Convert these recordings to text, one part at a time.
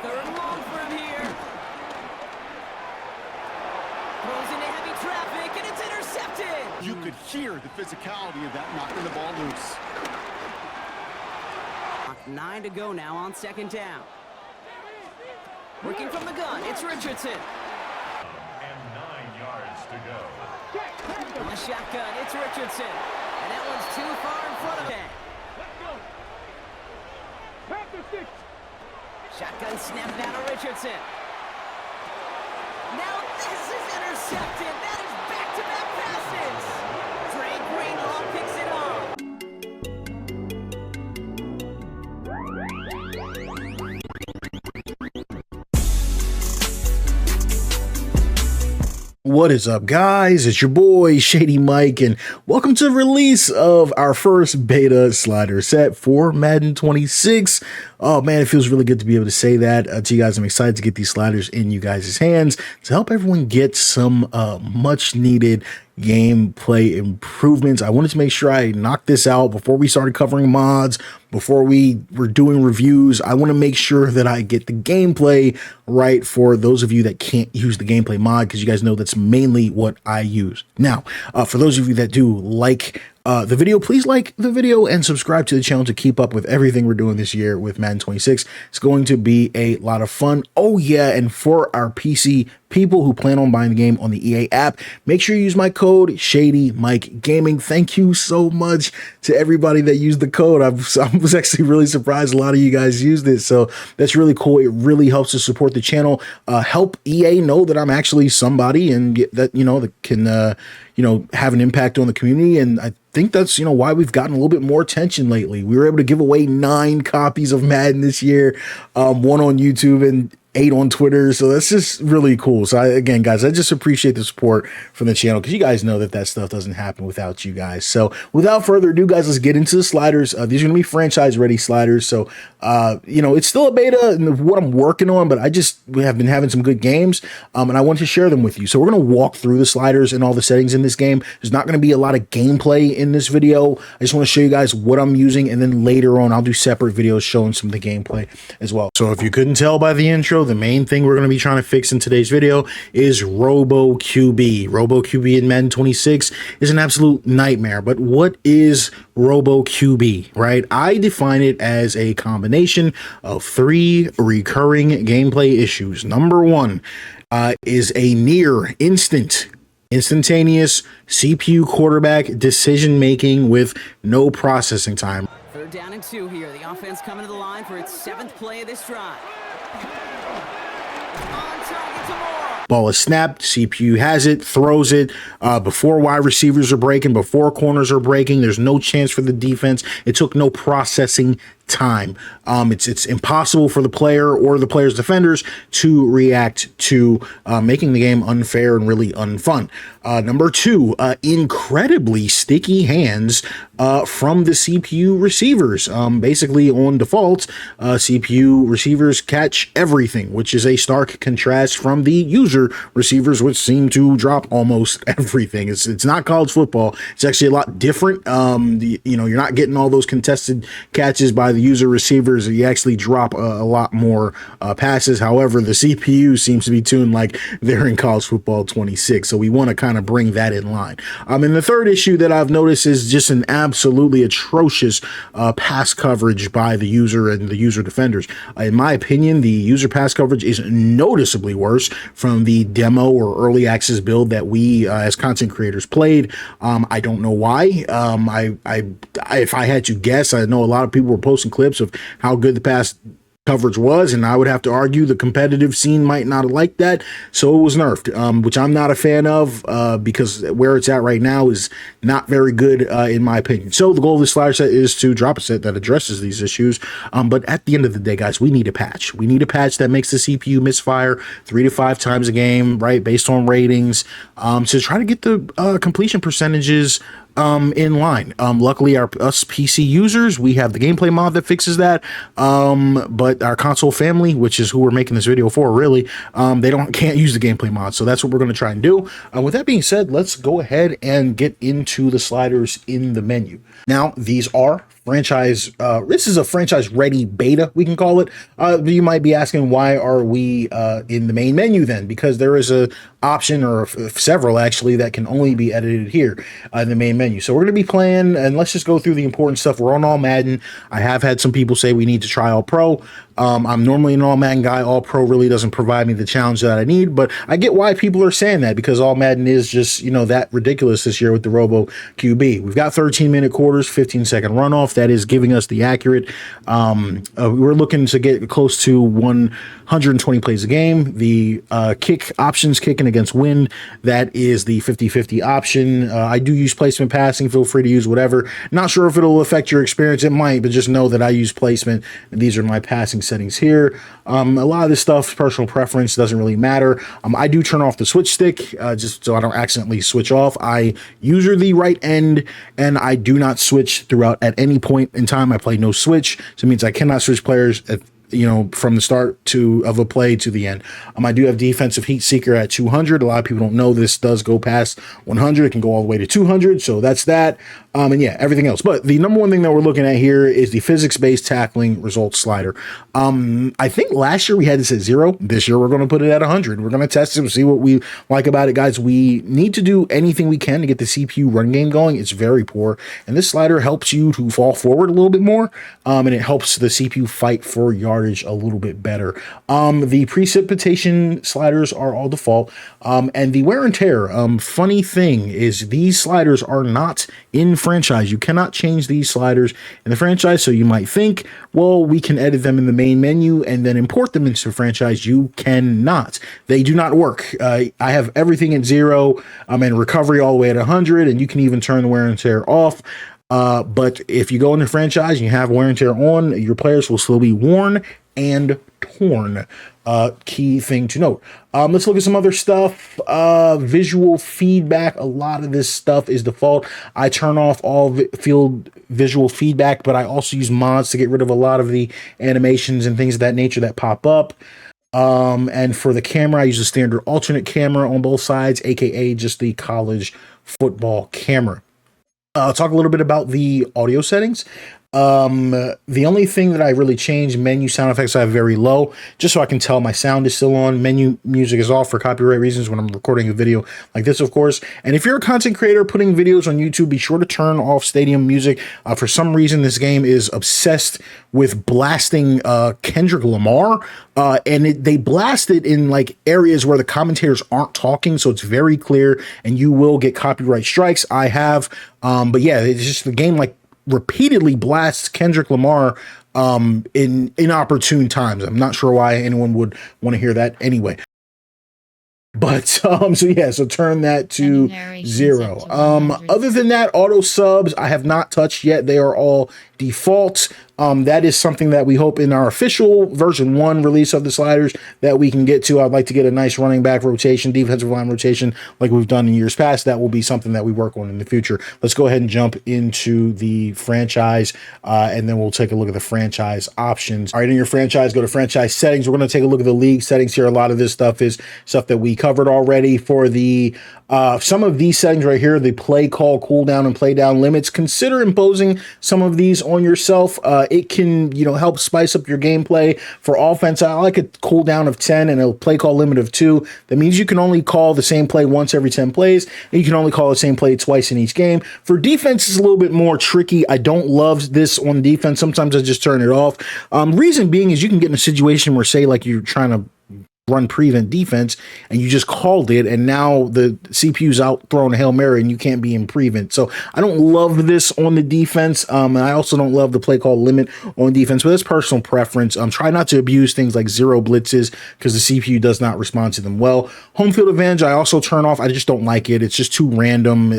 Third and long for him here. Throws into heavy traffic, and it's intercepted. You could hear the physicality of that knocking the ball loose. 9 to go now on second down. Working from the gun, it's Richardson. And 9 yards to go. From the shotgun, it's Richardson. And that one's too far in front of him. Shotgun snap down to Richardson. Now this is intercepted. That is back-to-back passes. Trey Greenlaw picks it off. What is up, guys? It's your boy Shady Mike, and welcome to the release of our first beta slider set for Madden 26. Oh man, it feels really good to be able to say that to you guys. I'm excited to get these sliders in you guys' hands to help everyone get some much needed gameplay improvements. I wanted to make sure I knocked this out before we started covering mods, before we were doing reviews. I want to make sure that I get the gameplay right for those of you that can't use the gameplay mod, because you guys know that's mainly what I use. Now, for those of you that do like the video, please like the video and subscribe to the channel to keep up with everything we're doing this year with Madden 26. It's going to be a lot of fun. Oh yeah, and for our PC people who plan on buying the game on the EA app, make sure you use my code Shady Mike Gaming. Thank you so much to everybody that used the code. I was actually really surprised a lot of you guys used it, so that's really cool. It really helps to support the channel, help EA know that I'm actually somebody, and that that can have an impact on the community. And I think that's why we've gotten a little bit more attention lately. We were able to give away 9 copies of Madden this year, 1 on YouTube and 8 on Twitter, so that's just really cool. So again, guys, I just appreciate the support from the channel, because you guys know that stuff doesn't happen without you guys. So without further ado, guys, let's get into the sliders. These are gonna be franchise ready sliders, so it's still a beta and what I'm working on, but we have been having some good games, and I want to share them with you. So we're gonna walk through the sliders and all the settings in this game. There's not gonna be a lot of gameplay in this video. I just want to show you guys what I'm using, and then later on I'll do separate videos showing some of the gameplay as well. So if you couldn't tell by the intro, the main thing we're going to be trying to fix in today's video is ROBO QB. ROBO QB in Madden 26 is an absolute nightmare. But what is ROBO QB, right? I define it as a combination of 3 recurring gameplay issues. Number 1 is a near instantaneous CPU quarterback decision making with no processing time. Third down and 2 here. The offense coming to the line for its 7th play of this drive. Ball is snapped, CPU has it, throws it before wide receivers are breaking, before corners are breaking. There's no chance for the defense. It took no processing time. It's impossible for the player or the player's defenders to react to making the game unfair and really unfun. Number 2, incredibly sticky hands from the CPU receivers. Basically, on default, CPU receivers catch everything, which is a stark contrast from the user receivers, which seem to drop almost everything. It's not college football. It's actually a lot different. You're not getting all those contested catches by the user receivers. You actually drop a lot more passes. However, the CPU seems to be tuned like they're in college football 26, so we want to kind of bring that in line. And the third issue that I've noticed is just an absolutely atrocious pass coverage by the user and the user defenders. In my opinion, the user pass coverage is noticeably worse from the demo or early access build that we as content creators played. I don't know why. If I had to guess, I know a lot of people were posting clips of how good the pass coverage was, and I would have to argue the competitive scene might not have liked that, so it was nerfed, which I'm not a fan of, because where it's at right now is not very good in my opinion. So the goal of this slider set is to drop a set that addresses these issues, but at the end of the day, guys, we need a patch. We need a patch that makes the CPU misfire 3 to 5 times a game, right, based on ratings, to try to get the completion percentages in line. Luckily, us PC users, we have the gameplay mod that fixes that, but our console family, which is who we're making this video for, really, they can't use the gameplay mod, so that's what we're going to try and do. With that being said, let's go ahead and get into the sliders in the menu. Now, these are franchise. This is a franchise ready beta, we can call it. You might be asking, why are we in the main menu then? Because there is a option, or several actually, that can only be edited here in the main menu. So we're going to be playing, and let's just go through the important stuff. We're on all Madden. I have had some people say we need to try all pro. I'm normally an all Madden guy. All pro really doesn't provide me the challenge that I need, but I get why people are saying that, because all Madden is just, you know, that ridiculous this year with the Robo QB. We've got 13-minute quarters, 15-second runoff. That is giving us the accurate. We're looking to get close to 120 plays a game. The kick options, kicking against wind, that is the 50-50 option. I do use placement passing. Feel free to use whatever. Not sure if it'll affect your experience. It might, but just know that I use placement, and these are my passing settings here. A lot of this stuff, personal preference, doesn't really matter. I do turn off the switch stick just so I don't accidentally switch off. I user the right end, and I do not switch throughout at any point in time. I play no switch, so it means I cannot switch players at, you know, from the start of a play to the end. I do have defensive heat seeker at 200. A lot of people don't know this does go past 100. It can go all the way to 200. So that's that. And yeah, everything else. But the number one thing that we're looking at here is the physics-based tackling results slider. I think last year we had this at 0. This year we're going to put it at 100. We're going to test it and see what we like about it, guys. We need to do anything we can to get the CPU run game going. It's very poor, and this slider helps you to fall forward a little bit more, and it helps the CPU fight for yardage a little bit better. The precipitation sliders are all default, and the wear and tear. Funny thing is, these sliders are not in franchise. You cannot change these sliders in the franchise, so you might think, well, we can edit them in the main menu and then import them into the franchise. You cannot. They do not work. I have everything at 0, and recovery all the way at 100, and you can even turn the wear and tear off. But if you go into franchise and you have wear and tear on, your players will still be worn and torn. Key thing to note. Let's look at some other stuff. Visual feedback. A lot of this stuff is default. I turn off all field visual feedback, but I also use mods to get rid of a lot of the animations and things of that nature that pop up. And for the camera, I use a standard alternate camera on both sides, aka just the college football camera. I'll talk a little bit about the audio settings. The only thing that I really changed, menu sound effects I have very low, just so I can tell my sound is still on. Menu music is off for copyright reasons when I'm recording a video like this, of course. And if you're a content creator putting videos on YouTube, be sure to turn off stadium music. For some reason, this game is obsessed with blasting Kendrick Lamar, and they blast it in like areas where the commentators aren't talking, so it's very clear, and you will get copyright strikes. I have, but yeah, it's just the game like repeatedly blasts Kendrick Lamar in inopportune times. I'm not sure why anyone would want to hear that anyway. But so yeah, so turn that to 0. Other than that, auto subs I have not touched yet. They are all default. That is something that we hope in our official version 1 release of the sliders that we can get to. I'd like to get a nice running back rotation, defensive line rotation like we've done in years past. That will be something that we work on in the future. Let's go ahead and jump into the franchise, and then we'll take a look at the franchise options. All right, in your franchise, go to franchise settings. We're going to take a look at the league settings here. A lot of this stuff is stuff that we covered already. For the some of these settings right here, the play call, cooldown, and play down limits, consider imposing some of these on yourself. It can, you know, help spice up your gameplay. For offense, I like a cooldown of 10 and a play call limit of 2. That means you can only call the same play once every 10 plays, and you can only call the same play twice in each game. For defense, it's a little bit more tricky. I don't love this on defense. Sometimes I just turn it off. Reason being is you can get in a situation where, say, like you're trying to run prevent defense and you just called it, and now the CPU's out throwing a Hail Mary and you can't be in prevent. So I don't love this on the defense. And I also don't love the play call limit on defense, but that's personal preference. Try not to abuse things like 0 blitzes because the CPU does not respond to them well. Home field advantage, I also turn off. I just don't like it. It's just too random.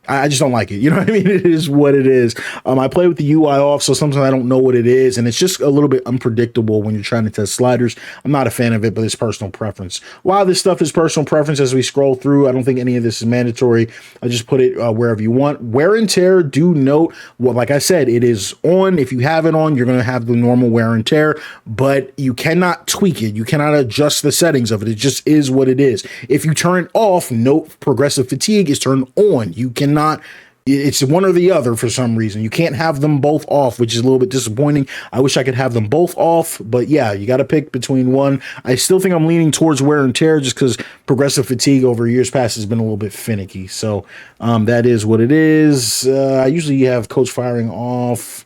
I just don't like it. You know what I mean? It is what it is. I play with the UI off, so sometimes I don't know what it is, and it's just a little bit unpredictable when you're trying to test sliders. I'm not a fan of it, but it's personal preference. A lot of this stuff is personal preference as we scroll through. I don't think any of this is mandatory. I just put it wherever you want. Wear and tear, do note, well, like I said, it is on. If you have it on, you're going to have the normal wear and tear, but you cannot tweak it. You cannot adjust the settings of it. It just is what it is. If you turn it off, note progressive fatigue is turned on. You cannot It's one or the other for some reason. You can't have them both off, which is a little bit disappointing. I wish I could have them both off, but yeah, you got to pick between one. I still think I'm leaning towards wear and tear just because progressive fatigue over years past has been a little bit finicky. So that is what it is. I usually have coach firing off.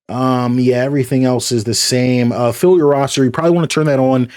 Yeah, everything else is the same. Fill your roster. You probably want to turn that on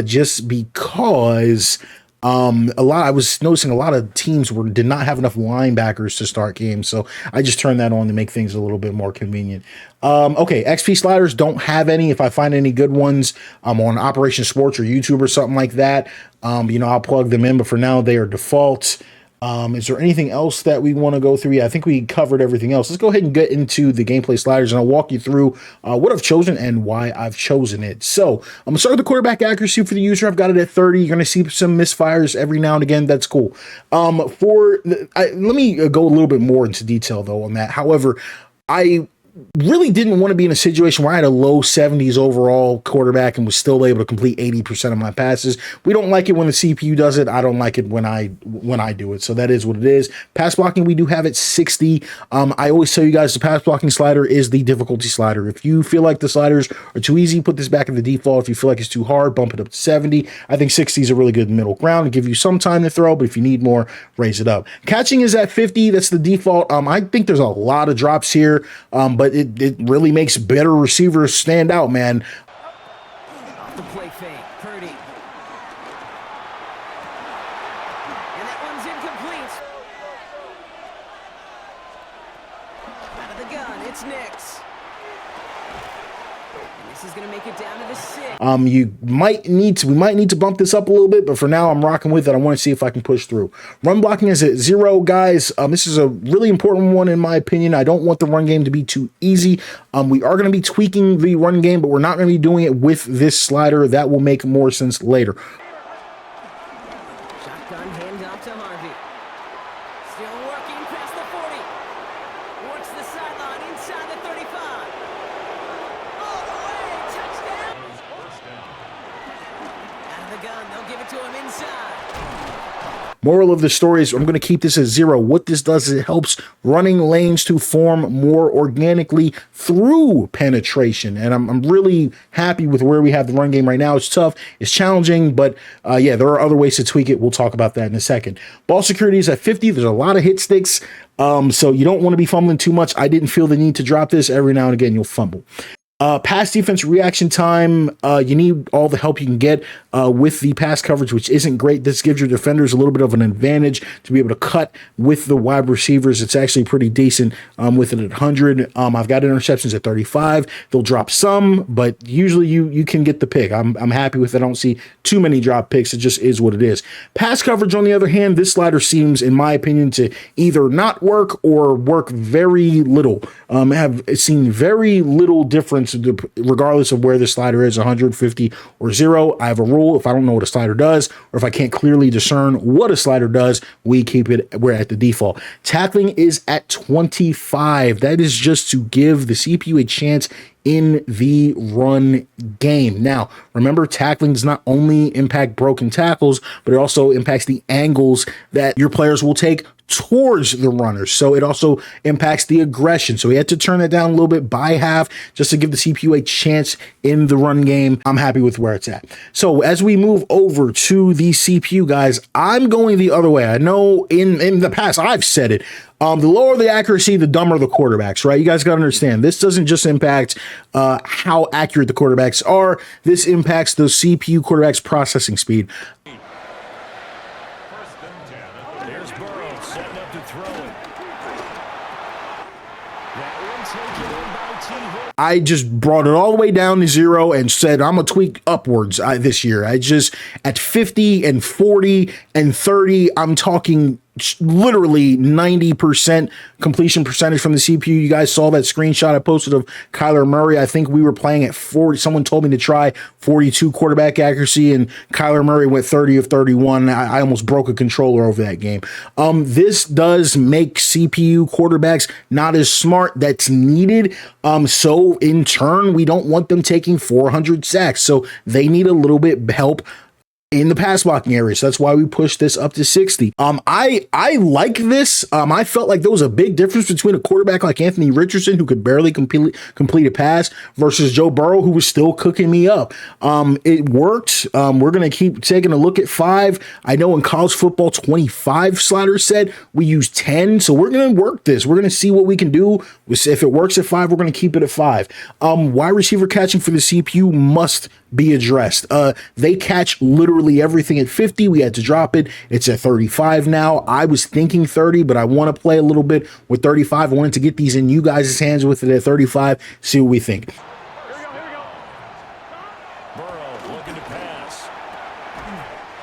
just because I was noticing a lot of teams did not have enough linebackers to start games, so I just turned that on to make things a little bit more convenient. Okay, XP sliders, don't have any. If I find any good ones on Operation Sports or YouTube or something like that, I'll plug them in, but for now they are default. Is there anything else that we want to go through? Yeah, I think we covered everything else. Let's go ahead and get into the gameplay sliders, and I'll walk you through what I've chosen and why I've chosen it. So I'm going to start with the quarterback accuracy for the user. I've got it at 30. You're going to see some misfires every now and again. That's cool. Let me go a little bit more into detail, though, on that. However, I really didn't want to be in a situation where I had a low 70s overall quarterback and was still able to complete 80% of my passes. We don't like it when the CPU does it. I don't like it when I do it. So that is what it is. Pass blocking, we do have it 60. I always tell you guys the pass blocking slider is the difficulty slider. If you feel like the sliders are too easy, put this back in the default. If you feel like it's too hard, bump it up to 70. I think 60 is a really good middle ground to give you some time to throw, but if you need more, raise it up. Catching is at 50. That's the default. I think there's a lot of drops here, but it really makes better receivers stand out, man. Off the play fake, Purdy. And that one's incomplete. Out of the gun, it's Nix. And this is going to make it down to the 6. We might need to bump this up a little bit, but for now I'm rocking with it. I want to see if I can push through. Run blocking is at 0, guys. This is a really important one in my opinion. I don't want the run game to be too easy. We are going to be tweaking the run game, but we're not going to be doing it with this slider. That will make more sense later. Shotgun handoff to Harvey. Still working past the 40. Works the sideline inside the 35. All the way, touchdown! Out of the gun, they'll give it to him inside. Moral of the story is I'm going to keep this at 0. What this does is it helps running lanes to form more organically through penetration. And I'm really happy with where we have the run game right now. It's tough. It's challenging. But yeah, there are other ways to tweak it. We'll talk about that in a second. Ball security is at 50. There's a lot of hit sticks. So you don't want to be fumbling too much. I didn't feel the need to drop this. Every now and again, you'll fumble. Pass defense reaction time, you need all the help you can get with the pass coverage, which isn't great. This gives your defenders a little bit of an advantage to be able to cut with the wide receivers. It's actually pretty decent with it at 100. I've got interceptions at 35. They'll drop some, but usually you can get the pick. I'm happy with it. I don't see too many drop picks. It just is what it is. Pass coverage, on the other hand, this slider seems, in my opinion, to either not work or work very little. Have seen very little difference regardless of where the slider is, 150 or 0. I have a rule: if I don't know what a slider does, or if I can't clearly discern what a slider does, we're at the default. Tackling is at 25. That is just to give the CPU a chance in the run game. Now, remember, tackling does not only impact broken tackles, but it also impacts the angles that your players will take towards the runners. So it also impacts the aggression. So we had to turn that down a little bit by half just to give the CPU a chance in the run game. I'm happy with where it's at. So as we move over to the CPU, guys, I'm going the other way. I know in the past I've said it. The lower the accuracy, the dumber the quarterbacks, right? You guys got to understand, this doesn't just impact how accurate the quarterbacks are. This impacts the CPU quarterback's processing speed. There's Burrow setting up to throw it. That one taken in by T. I just brought it all the way down to 0 and said I'm gonna tweak upwards this year. I just, at 50 and 40 and 30, I'm talking literally 90% completion percentage from the CPU. You guys saw that screenshot I posted of Kyler Murray. I think we were playing at 40. Someone told me to try 42 quarterback accuracy, and Kyler Murray went 30 of 31. I almost broke a controller over that game. This does make CPU quarterbacks not as smart. That's needed. So in turn, we don't want them taking 400 sacks. So they need a little bit help in the pass blocking area. So that's why we pushed this up to 60. I like this. I felt like there was a big difference between a quarterback like Anthony Richardson, who could barely complete a pass, versus Joe Burrow, who was still cooking me up. It worked. We're going to keep taking a look at 5. I know in college football 25 slider set, we use 10. So we're going to work this. We're going to see what we can do. If it works at 5, we're going to keep it at 5. Wide receiver catching for the CPU must be addressed. They catch literally everything at 50. We had to drop it. It's at 35 now. I was thinking 30, but I want to play a little bit with 35. I wanted to get these in you guys' hands with it at 35. See what we think. Burrow looking to pass.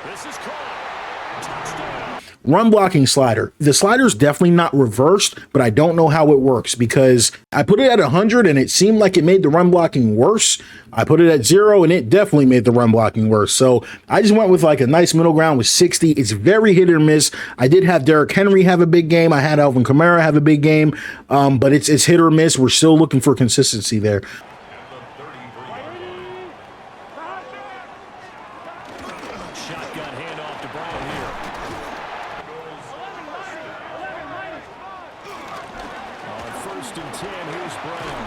This is caught. Touchdown. Run blocking slider. The slider's definitely not reversed, but I don't know how it works because I put it at 100 and it seemed like it made the run blocking worse. I put it at 0 and it definitely made the run blocking worse. So I just went with like a nice middle ground with 60. It's very hit or miss. I did have Derrick Henry have a big game. I had Alvin Kamara have a big game, but it's hit or miss. We're still looking for consistency there. Shotgun handoff to Brown here. On 1st and 10, here's Brown.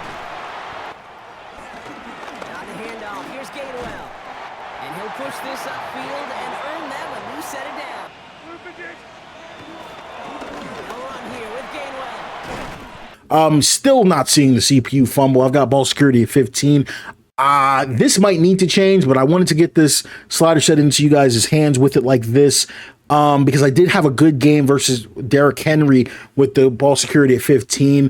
Now the handoff. Here's Gainwell. And he'll push this upfield and earn them a new set of down. No run here with Gainwell. Still not seeing the CPU fumble. I've got ball security at 15. This might need to change, but I wanted to get this slider set into you guys' hands with it like this. Because I did have a good game versus Derrick Henry with the ball security at 15.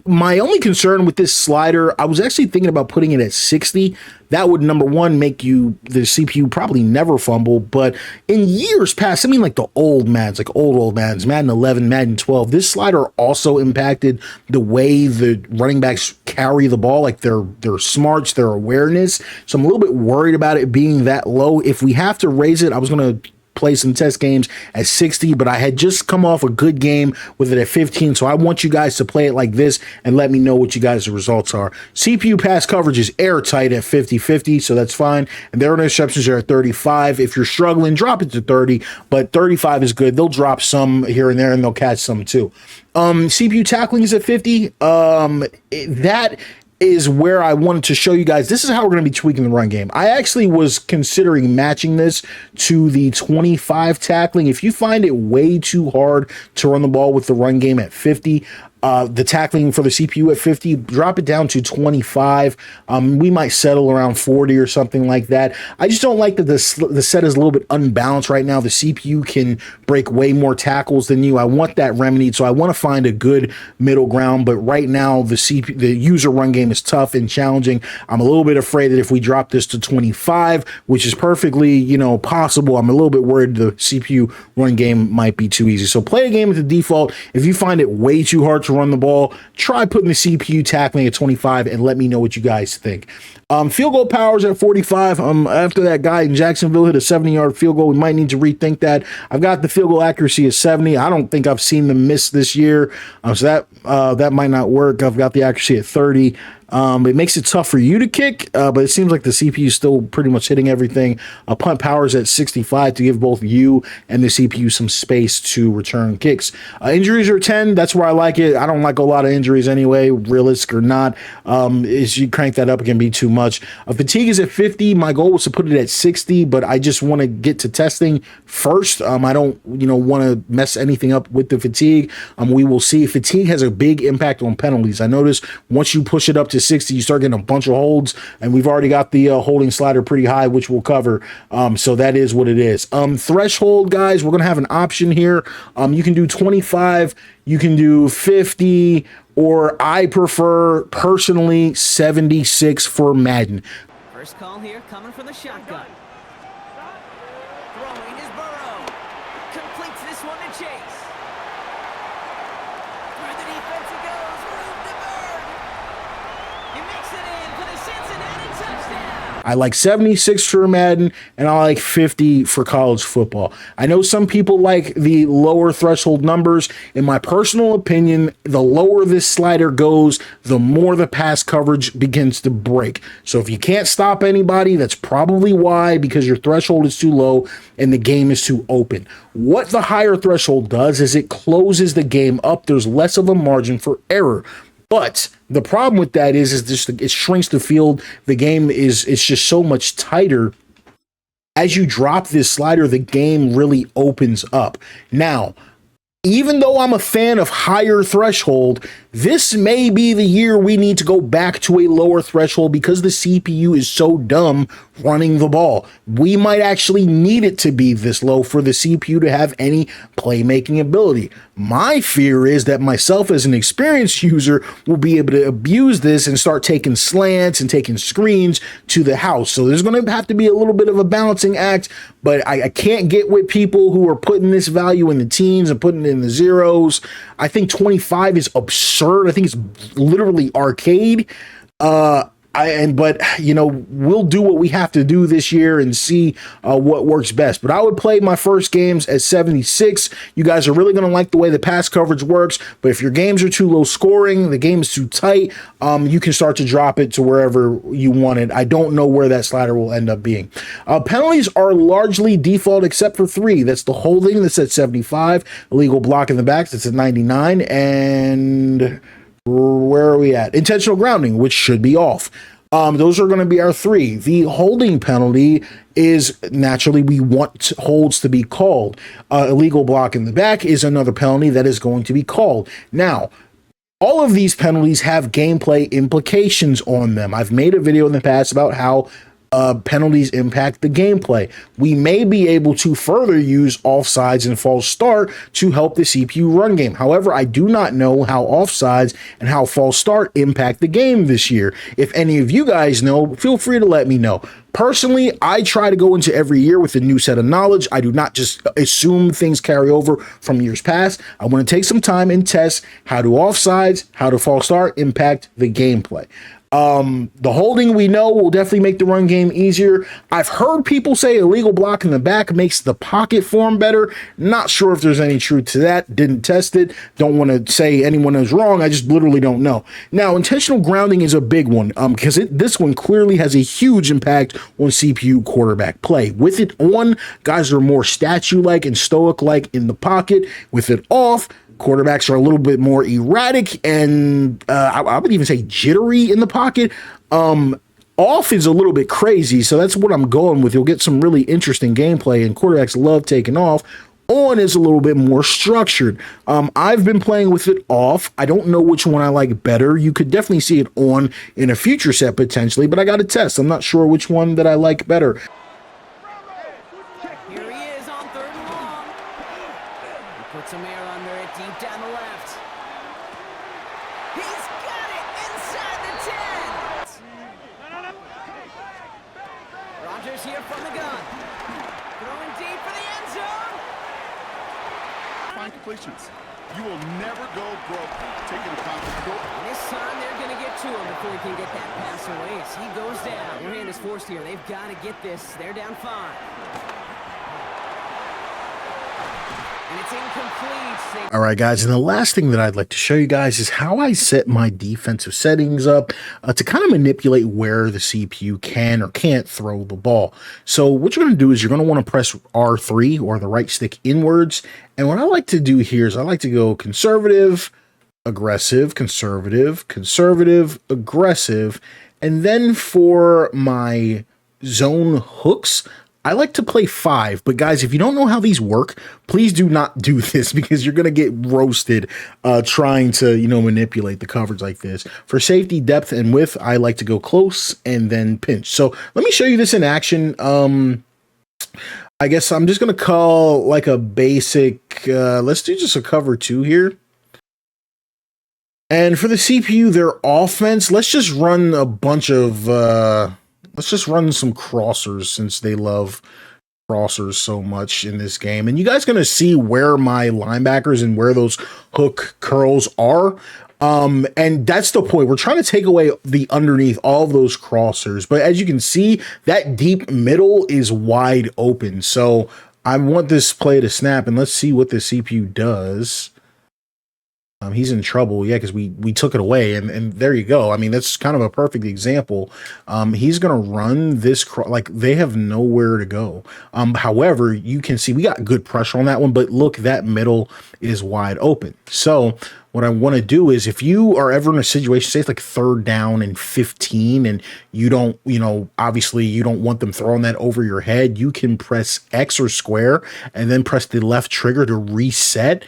My only concern with this slider, I was actually thinking about putting it at 60. That would, number one, make the CPU probably never fumble. But in years past, I mean like the old Maddens, like old Maddens, Madden 11, Madden 12, this slider also impacted the way the running backs carry the ball, like their smarts, their awareness. So I'm a little bit worried about it being that low. If we have to raise it, I was going to play some test games at 60, but I had just come off a good game with it at 15, so I want you guys to play it like this and let me know what you guys' results are. CPU pass coverage is airtight at 50-50, so that's fine, and their interceptions are at 35. If you're struggling, drop it to 30, but 35 is good. They'll drop some here and there, and they'll catch some too. CPU tackling is at 50. That is where I wanted to show you guys. This is how we're going to be tweaking the run game. I actually was considering matching this to the 25 tackling. If you find it way too hard to run the ball with the run game at 50, the tackling for the CPU at 50, drop it down to 25. We might settle around 40 or something like that. I just don't like that the set is a little bit unbalanced right now. The CPU can break way more tackles than you. I want that remedied, so I want to find a good middle ground. But right now, the user run game is tough and challenging. I'm a little bit afraid that if we drop this to 25, which is perfectly, possible, I'm a little bit worried the CPU run game might be too easy. So play a game at the default. If you find it way too hard to run the ball, try putting the CPU tackling at 25 and let me know what you guys think. Field goal powers at 45. After that guy in Jacksonville hit a 70-yard field goal, we might need to rethink that. I've got the field goal accuracy at 70. I don't think I've seen them miss this year, so that might not work. I've got the accuracy at 30. It makes it tough for you to kick, but it seems like the CPU is still pretty much hitting everything. Punt powers at 65 to give both you and the CPU some space to return kicks. Injuries are 10. That's where I like it. I don't like a lot of injuries anyway, realistic or not. As you crank that up, it can be too much. Fatigue is at 50. My goal was to put it at 60, but I just want to get to testing first. I don't, want to mess anything up with the fatigue. We will see. Fatigue has a big impact on penalties. I noticed once you push it up to 60, you start getting a bunch of holds, and we've already got the holding slider pretty high, which we'll cover. So that is what it is. Threshold, guys, we're going to have an option here. You can do 25, you can do 50, or I prefer personally 76 for Madden. First call here coming from the shotgun. Throwing is Burrow. Completes this one to Chase. Through the defense it goes. Room to burn. He makes it in for the Cincinnati touchdown. I like 76 for Madden, and I like 50 for college football. I know some people like the lower threshold numbers. In my personal opinion, the lower this slider goes, the more the pass coverage begins to break. So if you can't stop anybody, that's probably why, because your threshold is too low and the game is too open. What the higher threshold does is it closes the game up. There's less of a margin for error. But the problem with that is just it shrinks the field. The game it's just so much tighter. As you drop this slider, the game really opens up. Now, even though I'm a fan of higher threshold, this may be the year we need to go back to a lower threshold because the CPU is so dumb running the ball. We might actually need it to be this low for the CPU to have any playmaking ability. My fear is that myself as an experienced user will be able to abuse this and start taking slants and taking screens to the house. So there's going to have to be a little bit of a balancing act, but I can't get with people who are putting this value in the teens and putting it in the zeros. I think 25 is absurd. I think it's literally arcade. But you know, we'll do what we have to do this year and see what works best. But I would play my first games at 76. You guys are really going to like the way the pass coverage works. But if your games are too low scoring, the game is too tight, you can start to drop it to wherever you want it. I don't know where that slider will end up being. Penalties are largely default except for 3. That's the holding, that's at 75. Illegal block in the back, that's at 99. And where are we at? Intentional grounding, which should be off. Those are going to be our 3. The holding penalty is naturally we want holds to be called. Illegal block in the back is another penalty that is going to be called. Now, all of these penalties have gameplay implications on them. I've made a video in the past about how penalties impact the gameplay. We may be able to further use offsides and false start to help the CPU run game. However, I do not know how offsides and how false start impact the game this year. If any of you guys know, feel free to let me know. Personally, I try to go into every year with a new set of knowledge. I do not just assume things carry over from years past. I want to take some time and test how do offsides, how do false start impact the gameplay. The holding we know will definitely make the run game easier. I've heard people say illegal block in the back makes the pocket form better. Not sure if there's any truth to that. Didn't test it. Don't want to say anyone is wrong. I just literally don't know. Now, intentional grounding is a big one because this one clearly has a huge impact on CPU quarterback play. With it on, guys are more statue-like and stoic-like in the pocket. With it off, quarterbacks are a little bit more erratic and I would even say jittery in the pocket. Off is a little bit crazy, so that's what I'm going with. You'll get some really interesting gameplay, and quarterbacks love taking off. On is a little bit more structured. I've been playing with it off. I don't know which one I like better. You could definitely see it on in a future set potentially, but I got to test. I'm not sure which one that I like better. Here he is on 3rd and long. He puts some air under it deep down the left. He's got it inside the 10. Rodgers here from the gun. Throwing deep for the end zone. Fine completions. You will never go broke taking a confident goal. And this time they're going to get to him before he can get that pass away. As he goes down. Their hand is forced here. They've got to get this. They're down 5. And it's incomplete. All right, guys, and the last thing that I'd like to show you guys is how I set my defensive settings up to kind of manipulate where the CPU can or can't throw the ball. So what you're going to do is you're going to want to press R3 or the right stick inwards. And what I like to do here is I like to go conservative, aggressive, conservative, conservative, aggressive. And then for my zone hooks, I like to play 5, but guys, if you don't know how these work, please do not do this because you're going to get roasted trying to, manipulate the coverage like this. For safety, depth, and width, I like to go close and then pinch. So let me show you this in action. I guess I'm just going to call like a basic, let's do just a cover 2 here. And for the CPU, their offense, let's just run a bunch of, let's just run some crossers since they love crossers so much in this game. And you guys going to see where my linebackers and where those hook curls are. And that's the point. We're trying to take away the underneath all of those crossers. But as you can see, that deep middle is wide open. So I want this play to snap, and let's see what the CPU does. He's in trouble, yeah, because we took it away, and there you go. I mean, that's kind of a perfect example. He's gonna run this like they have nowhere to go. However, you can see we got good pressure on that one, but look, that middle is wide open. So what I want to do is, if you are ever in a situation, say it's like 3rd down and 15, and you don't, obviously you don't want them throwing that over your head, you can press X or square and then press the left trigger to reset.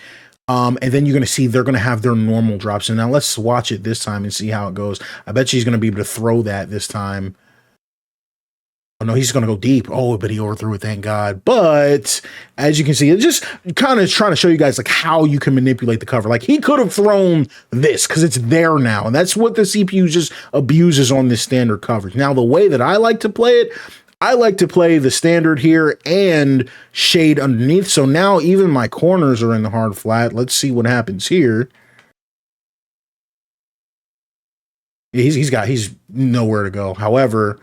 And then you're going to see they're going to have their normal drops. And now let's watch it this time and see how it goes. I bet she's going to be able to throw that this time. Oh, no, he's going to go deep. Oh, but he overthrew it, thank God. But as you can see, it's just kind of trying to show you guys like how you can manipulate the cover. Like he could have thrown this because it's there now. And that's what the CPU just abuses on this standard coverage. Now, the way that I like to play it, I like to play the standard here and shade underneath. So now even my corners are in the hard flat. Let's see what happens here. He's nowhere to go. However,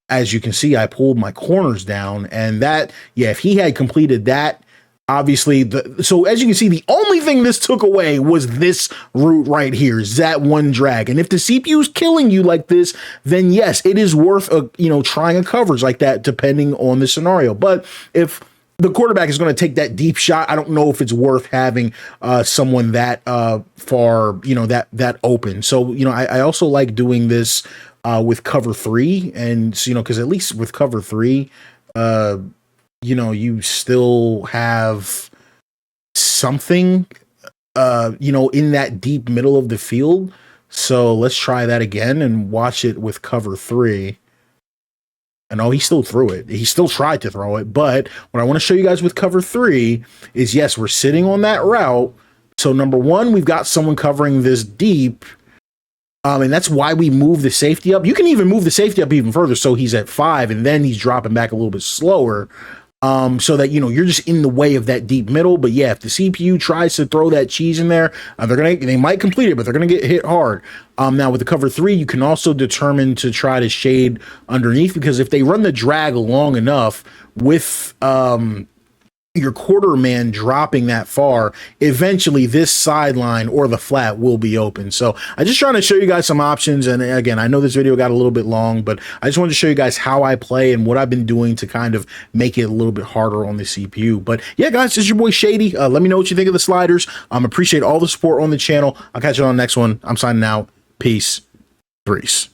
as you can see, I pulled my corners down, and that, yeah, if he had completed that, obviously, so as you can see, the only thing this took away was this route right here, is that one drag. And if the CPU is killing you like this, then yes, it is worth trying a coverage like that, depending on the scenario. But if the quarterback is going to take that deep shot, I don't know if it's worth having someone that far, that open. So, I also like doing this with cover 3, and because at least with cover 3, you still have something, in that deep middle of the field. So let's try that again and watch it with cover 3. And he still threw it. He still tried to throw it. But what I want to show you guys with cover 3 is, yes, we're sitting on that route. So number one, we've got someone covering this deep. And that's why we move the safety up. You can even move the safety up even further. So he's at 5, and then he's dropping back a little bit slower. So that, you're just in the way of that deep middle. But yeah, if the CPU tries to throw that cheese in there, they might complete it, but they're going to get hit hard. Now with the cover 3, you can also determine to try to shade underneath, because if they run the drag long enough with, your quarter man dropping that far, eventually this sideline or the flat will be open. So I'm just trying to show you guys some options. And again, I know this video got a little bit long, but I just wanted to show you guys how I play and what I've been doing to kind of make it a little bit harder on the CPU. But yeah, guys, this is your boy Shady. Let me know what you think of the sliders. Appreciate all the support on the channel. I'll catch you on the next one. I'm signing out. Peace. Breeze.